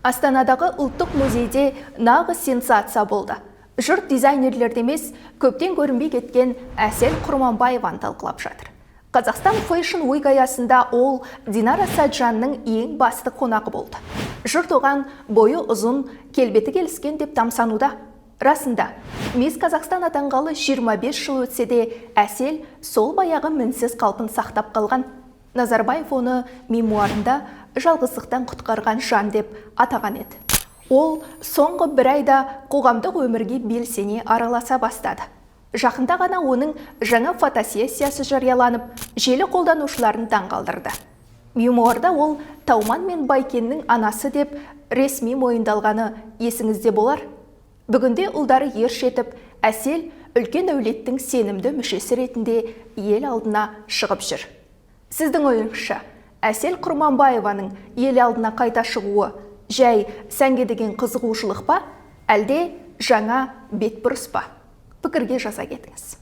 Астанадағы ұлттық музейде нағыз сенсация болды. Жұрт дизайнерлерді емес, көптен көрінбей кеткен Әсел Құрманбаеваны талқылап жатыр. Қазақстан Fashion Week аясында ол Динара Сәтжанның ең басты қонағы болды. Жұрт оған бойы ұзын, келбеті келіскен деп тамсануда. Расында, Мисс Қазақстан атанғалы 25 жыл өтсе де, Әсел сол баяғы мінсіз қалпын сақтап қалған. Назарбаев оны мемуарында жалғыздықтан құтқарған жан деп атаған еді. Ол соңғы бір айда қоғамдық өмірге белсене араласа бастады. Жақында ғана оның жаңа фотосессиясы жарияланып, желі қолданушыларын таңғалдырды. Мемуарда ол Тауман мен Байкеннің анасы деп ресми мойындалғаны есіңізде болар. Бүгінде ұлдары ер жетіп, Әсел үлкен әулеттің сенімді мүшесі ретінде ел алдына шығып жүр. Сіздің ойыңызша, Әсел Құрманбаеваның ел алдына қайта шығуы жай сәнге деген қызығушылық па, әлде жаңа бетбұрыс па? Пікірге жаза кетіңіз.